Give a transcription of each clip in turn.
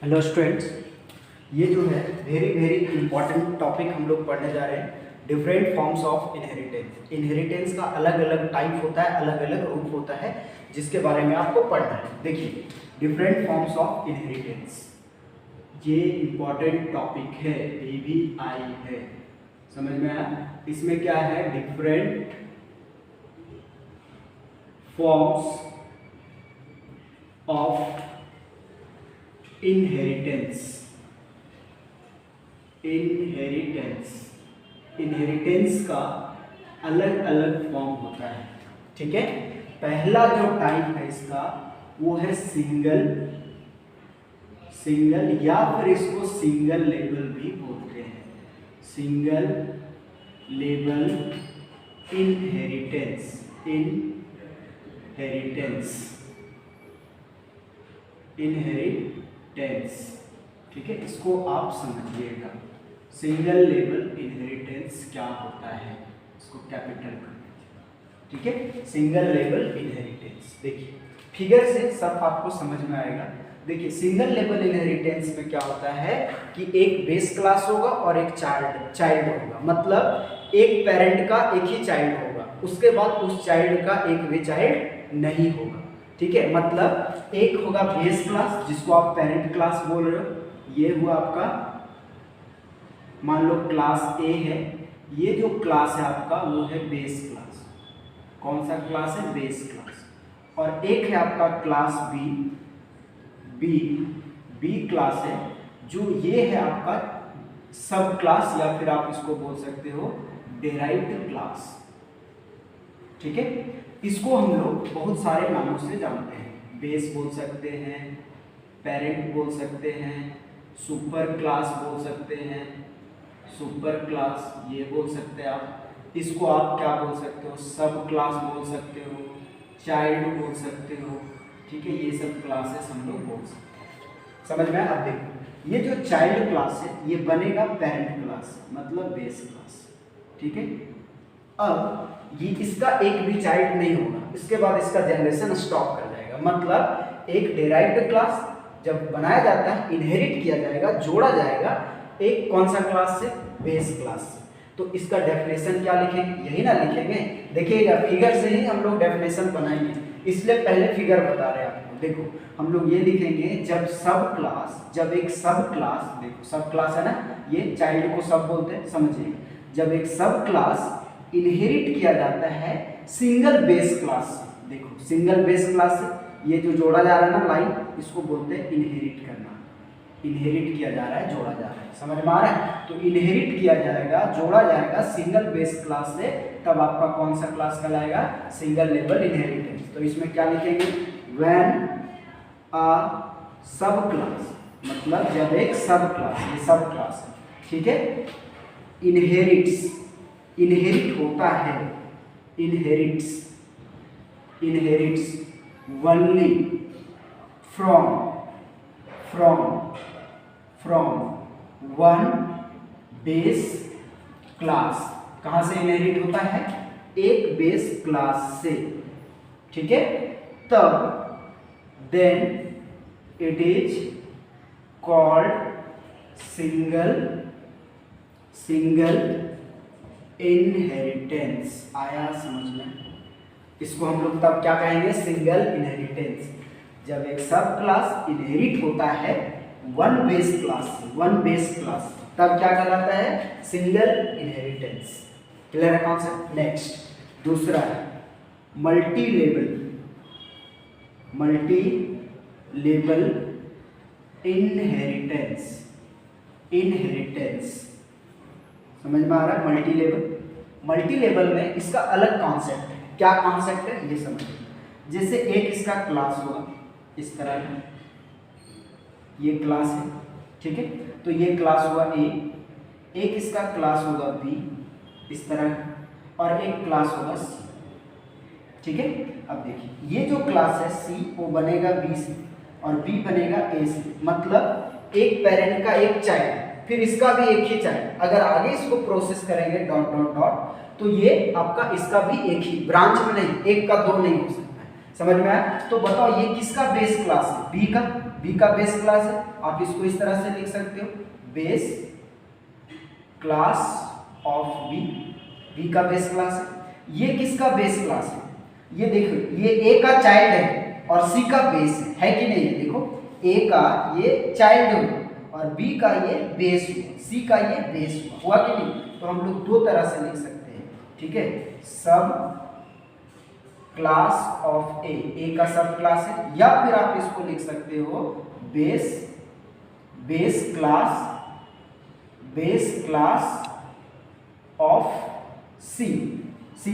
Hello students, ये जो है वेरी इंपॉर्टेंट टॉपिक हम लोग पढ़ने जा रहे हैं। Different forms of inheritance. Inheritance का अलग अलग टाइप होता है, अलग अलग रूप होता है, जिसके बारे में आपको पढ़ना है। देखिए, डिफरेंट फॉर्म्स ऑफ इनहेरिटेंस, ये इंपॉर्टेंट टॉपिक है, ये भी आई है, समझ में आया? इसमें क्या है? Different forms of inheritance. Inheritance का अलग अलग फॉर्म होता है, ठीक है। पहला जो टाइप है इसका वो है सिंगल या फिर इसको सिंगल लेवल भी बोलते हैं। Single level inheritance. ठीक है, इसको आप समझिएगा। सिंगल लेवल इनहेरिटेंस क्या होता है, इसको कैपिटल कर दीजिए, ठीक है। सिंगल लेवल इनहेरिटेंस, देखिए फिगर से सब आपको समझ में आएगा। देखिए, सिंगल लेवल इनहेरिटेंस में क्या होता है कि एक बेस क्लास होगा और एक चाइल्ड होगा। मतलब एक पेरेंट का एक ही चाइल्ड होगा, उसके बाद उस चाइल्ड का एक भी चाइल्ड नहीं होगा, ठीक है। मतलब एक होगा बेस क्लास, जिसको आप पेरेंट क्लास बोल रहे हो। ये हुआ आपका, मान लो क्लास ए है, ये जो क्लास है आपका वो है बेस क्लास। कौन सा क्लास है? Base class. और एक है आपका क्लास बी क्लास है, जो ये है आपका सब क्लास, या फिर आप इसको बोल सकते हो डेराइव्ड क्लास, ठीक है। इसको हम लोग बहुत सारे नामों से जानते हैं। बेस बोल सकते हैं, पेरेंट बोल सकते हैं, सुपर क्लास बोल सकते हैं, सुपर क्लास ये बोल सकते हैं आप। इसको आप क्या बोल सकते हो? सब क्लास बोल सकते हो, चाइल्ड बोल सकते हो, ठीक है। ये सब क्लासेस हम लोग बोल सकते हैं, समझ में? अब देखो, ये जो चाइल्ड क्लास है ये बनेगा पेरेंट क्लास, मतलब बेस क्लास, ठीक है। अब ये इसका एक भी चाइल्ड नहीं होगा, इसके बाद इसका जनरेशन स्टॉप कर जाएगा। मतलब एक डेराइव्ड क्लास जब बनाया जाता है, इनहेरिट किया जाएगा, जोड़ा जाएगा एक कौन सा क्लास से? बेस क्लास से। तो इसका डेफिनेशन क्या लिखेंगे? यही ना लिखेंगे। देखिएगा, फिगर से ही हम लोग डेफिनेशन बनाएंगे, इसलिए पहले फिगर बता रहे हैं आपको। देखो, हम लोग ये लिखेंगे, जब एक सब क्लास, देखो सब क्लास है ना, ये चाइल्ड को सब बोलते हैं, समझिए। जब एक सब क्लास इनहेरिट किया जाता है सिंगल बेस क्लास से, देखो सिंगल बेस क्लास से, ये जो जोड़ा जा रहा है ना लाइन, इसको बोलते हैं इनहेरिट करना। इनहेरिट किया जा रहा है, जोड़ा जा रहा है, समझ में आ रहा है? तो इनहेरिट किया जाएगा, जोड़ा जाएगा सिंगल बेस क्लास से, तब आपका कौन सा क्लास कहलाएगा? Single level inheritance. तो इसमें क्या लिखेंगे? व्हेन अ सब क्लास, मतलब जब एक सब क्लास, ये सब क्लास है, ठीक है, इनहेरिट होता है, inherits only from one base class. कहां से इनहेरिट होता है? एक बेस क्लास से, ठीक है। तब then it is called single inheritance. आया समझ में? इसको हम लोग तब क्या कहेंगे? Single inheritance. जब एक सब क्लास इनहेरिट होता है वन बेस क्लास, तब क्या कहलाता है? Single inheritance. क्लियर है कॉन्सेप्ट? नेक्स्ट दूसरा है मल्टी लेवल इनहेरिटेंस। समझ में आ रहा है? मल्टी लेवल में इसका अलग कॉन्सेप्ट है। क्या कॉन्सेप्ट है ये समझिए। जैसे एक इसका क्लास होगा इस तरह का, ये क्लास है, ठीक है। तो ये क्लास हुआ ए, एक इसका क्लास होगा बी इस तरह, और एक क्लास होगा सी, ठीक है। अब देखिए, ये जो क्लास है सी, वो बनेगा बी से और बी बनेगा ए से। मतलब एक पेरेंट का एक चाइल्ड, फिर इसका भी एक ही चाइल्ड। अगर आगे इसको प्रोसेस करेंगे डॉट डॉट डॉट, तो ये आपका इसका भी एक ही ब्रांच में नहीं, एक का दो नहीं हो सकता है, समझ में आया? तो बताओ ये किसका बेस क्लास है? बी का बेस क्लास है। आप इसको इस तरह से लिख सकते हो, बेस क्लास ऑफ बी का बेस क्लास है। ये किसका बेस क्लास है? ये देखो, ये ए का चाइल्ड है और सी का बेस है कि नहीं? देखो, ए का ये चाइल्ड हुआ और बी का ये बेस हुआ, सी का ये बेस हुआ कि नहीं? तो हम लोग दो तरह से लिख सकते हैं, ठीक है? सब क्लास ऑफ ए का सब क्लास है, या फिर आप इसको लिख सकते हो बेस क्लास ऑफ सी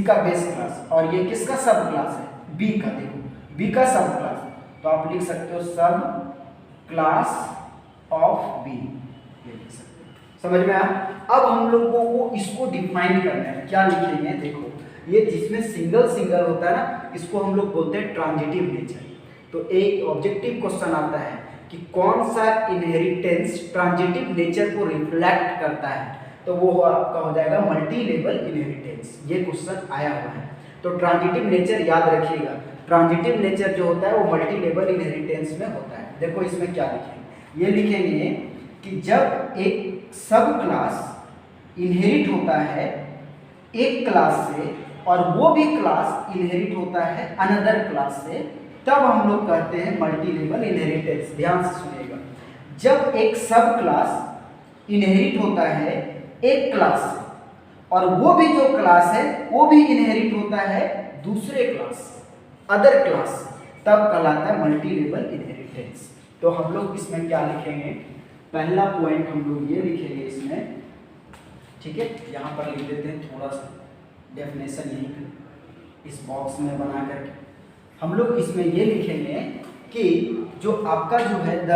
का बेस क्लास। और ये किसका सब क्लास है? बी का। देखो, बी का सब क्लास, तो आप लिख सकते हो सब क्लास ऑफ बी, ये लिख सकते हो। समझ में आया? अब हम लोगों को इसको डिफाइन करना है। क्या लिखेंगे? देखो, ये जिसमें सिंगल होता है ना, इसको हम लोग बोलते हैं ट्रांजिटिव नेचर। तो एक ऑब्जेक्टिव क्वेश्चन आता है कि कौन सा इनहेरिटेंस ट्रांजिटिव नेचर को रिफ्लेक्ट करता है, तो वो आपका हो जाएगा मल्टी लेवल इनहेरिटेंस। ये क्वेश्चन आया हुआ है। तो ट्रांजिटिव नेचर याद रखिएगा, ट्रांजिटिव नेचर जो होता है वो मल्टी लेवल इनहेरिटेंस में होता है। देखो इसमें क्या लिखेंगे? ये लिखेंगे कि जब एक सब क्लास इनहेरिट होता है एक क्लास से और वो भी क्लास इनहेरिट होता है अनदर क्लास से, तब हम लोग कहते हैं मल्टी लेवल इनहेरिटेंस। ध्यान से सुनिएगा, जब एक सब क्लास इनहेरिट होता है एक क्लास से और वो भी जो क्लास है वो भी इनहेरिट होता है दूसरे क्लास से, अदर क्लास से, तब कहलाता है मल्टी लेवल इनहेरिटेंस। तो हम लोग इसमें क्या लिखेंगे? पहला पॉइंट हम लोग ये लिखेंगे इसमें, ठीक है? यहाँ पर लिख देते हैं थोड़ा सा डेफिनेशन यही इस बॉक्स में बना करके। हम लोग इसमें ये लिखेंगे कि जो आपका जो है द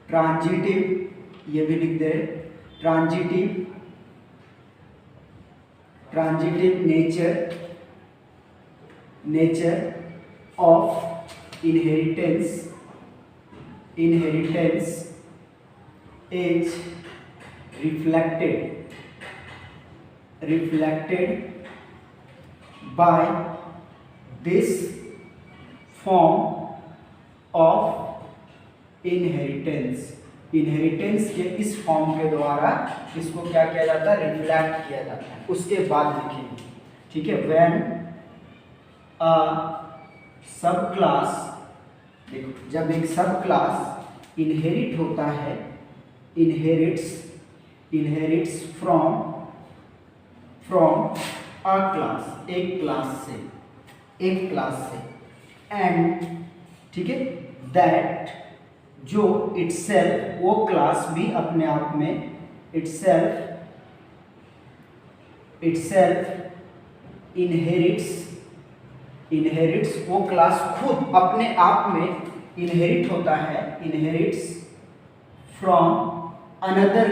ट्रांजिटिव, ये भी लिख दे, transitive nature of inheritance is reflected by this form of inheritance। Inheritance के इस फॉर्म के द्वारा इसको क्या किया जाता है? रिफ्लेक्ट किया जाता है। उसके बाद लिखेंगे, ठीक है? व्हेन अ सब क्लास, देखो, जब एक सब क्लास इनहेरिट होता है, इनहेरिट्स फ्रॉम अ क्लास, एक क्लास से एंड, ठीक है, दैट जो इटसेल्फ, वो क्लास भी अपने आप में इटसेल्फ इनहेरिट्स, वो क्लास खुद अपने आप में इनहेरिट होता है, इनहेरिट्स फ्रॉम अनदर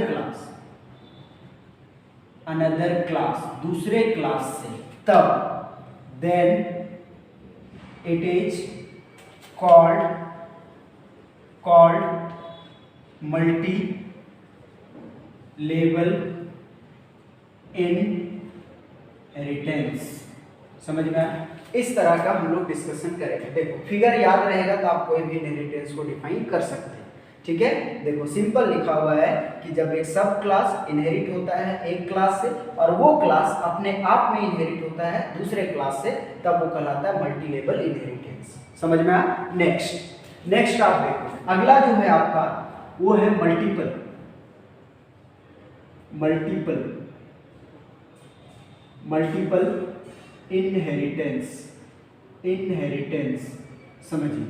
क्लास, दूसरे क्लास से, तब then it is called multilevel inheritance. समझ में आया? इस तरह का हम लोग डिस्कशन करेंगे। देखो, फिगर याद रहेगा तो आप कोई भी इनहेरिटेंस को डिफाइन कर सकते हैं, ठीक है? देखो, सिंपल लिखा हुआ है कि जब एक सब क्लास इनहेरिट होता है एक क्लास से और वो क्लास अपने आप में इनहेरिट होता है दूसरे क्लास से, तब वो कहलाता है मल्टी लेवल इनहेरिटेंस। समझ में आया? नेक्स्ट आप देखो, अगला जो है आपका वो है मल्टीपल इनहेरिटेंस। समझिए,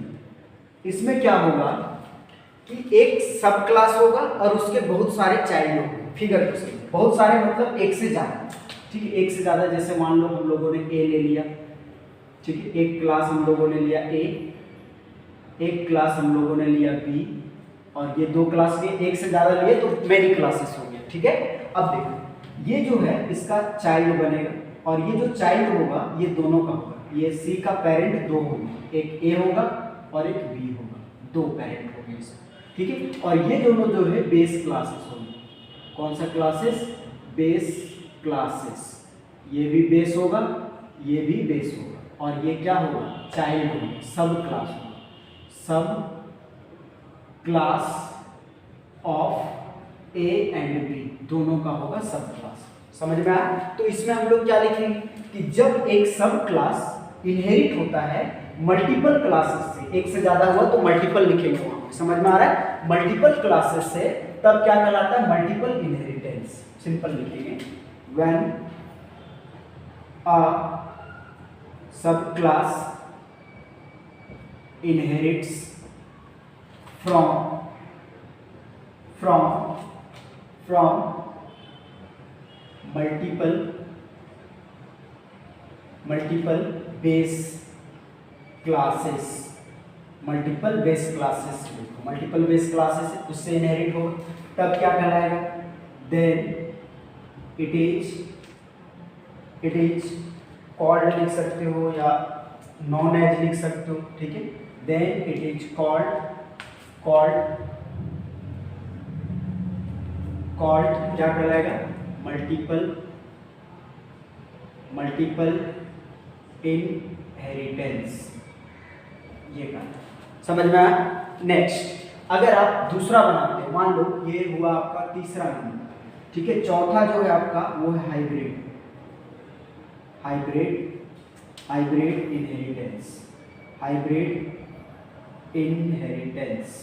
इसमें क्या होगा कि एक सब क्लास होगा और उसके बहुत सारे चाइल्ड होंगे। फिगर उसके बहुत सारे मतलब एक से ज़्यादा, ठीक है? एक से ज़्यादा, जैसे मान लो हम लोगों ने ए ले लिया, ठीक है? एक क्लास हम लोगों ने लिया ए, एक क्लास हम लोगों ने लिया बी, और ये दो क्लास लिए, एक से ज़्यादा लिए तो मेनी क्लासेस हो गया, ठीक है? अब देखो, ये जो है इसका चाइल्ड बनेगा और ये जो चाइल्ड होगा ये दोनों का होगा। ये सी का पेरेंट दो होंगे, एक ए होगा और एक बी होगा, दो पेरेंट होंगे इसका, ठीक है? और ये दोनों जो है बेस क्लासेस होंगे। कौन सा क्लासेस? Base classes. ये भी बेस होगा, ये भी बेस होगा, और ये क्या होगा, चाइल्ड होगा, सब क्लास होगा, sub class of A and B, दोनों का होगा सब क्लास। समझ में आया? तो इसमें हम लोग क्या लिखेंगे कि जब एक सब क्लास इनहेरिट होता है मल्टीपल क्लासेस से, एक से ज्यादा हुआ तो मल्टीपल लिखेंगे वहां पे, समझ में आ रहा है? मल्टीपल क्लासेस से, तब क्या कहलाता है, मल्टीपल इनहेरिटेंस। सिंपल लिखेंगे, व्हेन अ सब class inherits from multiple base classes, multiple base classes उससे इनहेरिट हो, तब क्या कहलाएगा, देन इट इज कॉल्ड लिख सकते हो या नॉन एज लिख सकते हो, ठीक है। देन इट इज कॉल्ड क्या कहलाएगा, मल्टीपल इनहेरिटेंस, ये का समझ में आया? नेक्स्ट अगर आप दूसरा बनाते हो, मान लो ये हुआ आपका तीसरा नंबर, ठीक है। चौथा जो है आपका वो है हाइब्रिड इनहेरिटेंस,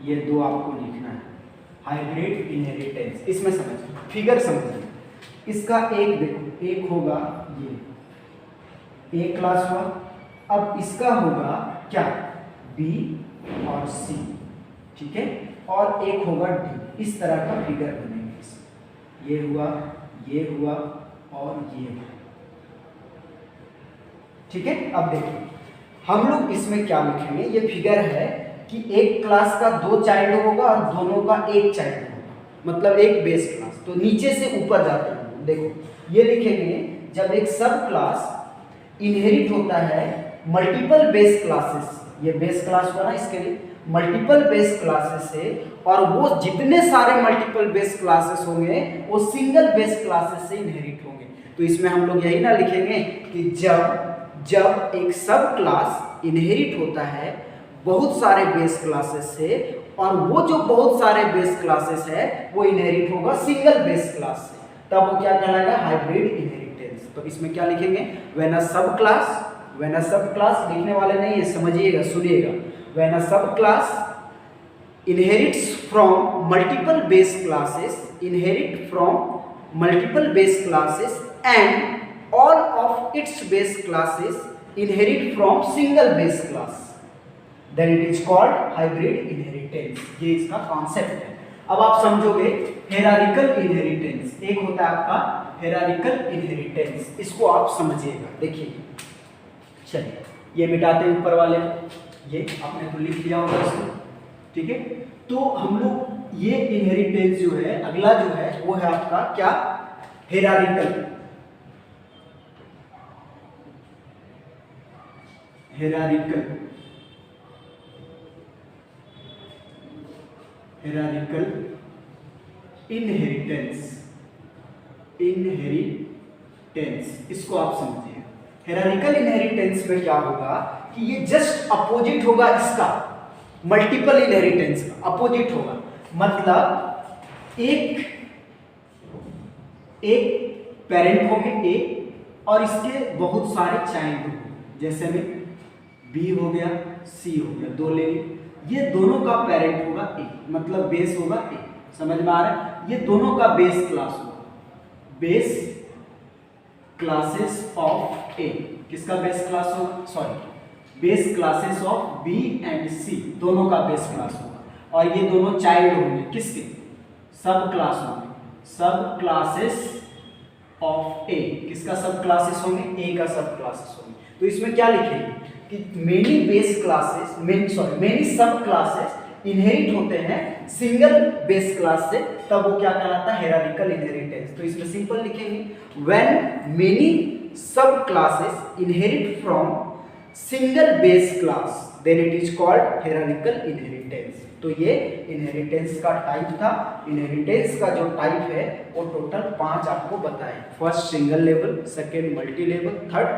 ये दो आपको लिखना है, हाइब्रिड इनहेरिटेंस। इसमें समझिए, फिगर समझिए, इसका एक देखो, एक होगा ये ए क्लास हुआ, अब इसका होगा क्या, बी और सी, ठीक है, और एक होगा डी। इस तरह का फिगर बनेंगे, ये हुआ और ये हुआ, ठीक है। अब देखिए हम लोग इसमें क्या लिखेंगे, ये फिगर है कि एक क्लास का दो चाइल्ड होगा और दोनों का एक चाइल्ड होगा, मतलब एक बेस क्लास, तो नीचे से ऊपर जाते हैं। देखो ये लिखेंगे, जब एक सब क्लास इनहेरिट होता है मल्टीपल बेस क्लासेस, ये बेस क्लास हुआ ना, इसके लिए मल्टीपल बेस क्लासेस से, और वो जितने सारे मल्टीपल बेस क्लासेस होंगे वो सिंगल बेस क्लासेस से इनहेरिट होंगे। तो इसमें हम लोग यही ना लिखेंगे कि जब एक सब क्लास इनहेरिट होता है बहुत सारे बेस क्लासेस से, और वो जो बहुत सारे बेस क्लासेस है वो इनहेरिट होगा सिंगल बेस क्लास से, तब वो क्या कहलाएगा, हाइब्रिड इनहेरिटेंस। तो इसमें क्या लिखेंगे, व्हेन अ सब क्लास लिखने वाले नहीं है, समझिएगा, सुनिएगा, व्हेन अ सब class inherits from multiple base classes and all of its base classes inherit from single base class, then it is called hybrid inheritance। ये इसका कॉन्सेप्ट है। अब आप समझोगे हेरारिकल इनहेरिटेंस, एक होता है आपका हेरारिकल इनहेरिटेंस, इसको आप समझिएगा। देखिए चलिए ये मिटाते हैं ऊपर वाले, ये आपने तो लिख लिया होगा इसको, ठीक है। तो हम लोग ये इनहेरिटेंस जो है, अगला जो है वो है आपका क्या, हेरारिकल इनहेरिटेंस, इसको आप समझिए। हेरारिकल इनहेरिटेंस में क्या होगा कि ये जस्ट अपोजिट होगा इसका, मल्टीपल इनहेरिटेंस का अपोजिट होगा, मतलब एक पेरेंट होंगे ए और इसके बहुत सारे चाइल्ड होंगे, जैसे में बी हो गया, सी हो गया, दो ले लिए, ये दोनों का पेरेंट होगा ए, मतलब बेस होगा ए, समझ में आ रहा है? ये दोनों का बेस क्लास होगा, बेस क्लासेस ऑफ ए, किसका बेस क्लास होगा, sorry base classes of B and C, दोनों का बेस क्लास होगा, और ये दोनों चाइल्ड होंगे किसके, सब क्लास होंगे, सब क्लासेस ऑफ ए, किसका सब क्लासेस होंगे, ए का सब क्लासेस होंगे। तो इसमें क्या लिखेंगे कि मेनी सब क्लासेस इनहेरिट होते हैं सिंगल बेस क्लास से, तब वो क्या कहलाता है, हेरारिकल इनहेरिटेंस। तो इसमें सिंपल लिखेंगे, when many sub classes inherit from single base class then it is called hierarchical inheritance. तो ये इनहेरिटेंस का टाइप था। इनहेरिटेंस का जो टाइप है वो टोटल 5 आपको बताए, first single level, second multi level, third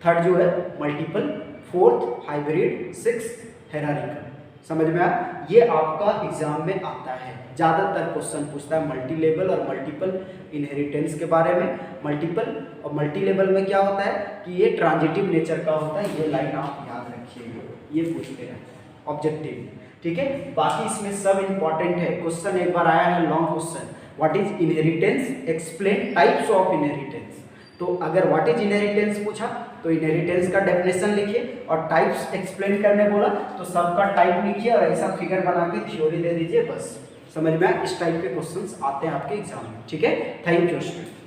third जो है multiple, fourth hybrid, six hierarchical. समझ में आया? ये आपका एग्जाम में आता है, ज़्यादातर क्वेश्चन पूछता है मल्टी लेवल और मल्टीपल इनहेरिटेंस के बारे में। मल्टीपल और मल्टी लेवल में क्या होता है कि ये ट्रांजिटिव नेचर का होता है, ये लाइन आप याद रखिएगा, ये पूछते हैं ऑब्जेक्टिव, ठीक है। बाकी इसमें सब इंपॉर्टेंट है। क्वेश्चन एक बार आया है long question, what is inheritance, explain types of inheritance. तो अगर व्हाट इज इनहेरिटेंस पूछा तो इनहेरिटेंस का डेफिनेशन लिखिए, और टाइप्स एक्सप्लेन करने बोला तो सबका टाइप लिखिए और ऐसा फिगर बना के थ्योरी दे दीजिए, बस। समझ में आया? इस टाइप के क्वेश्चंस आते हैं आपके एग्जाम में, ठीक है। Thank you student.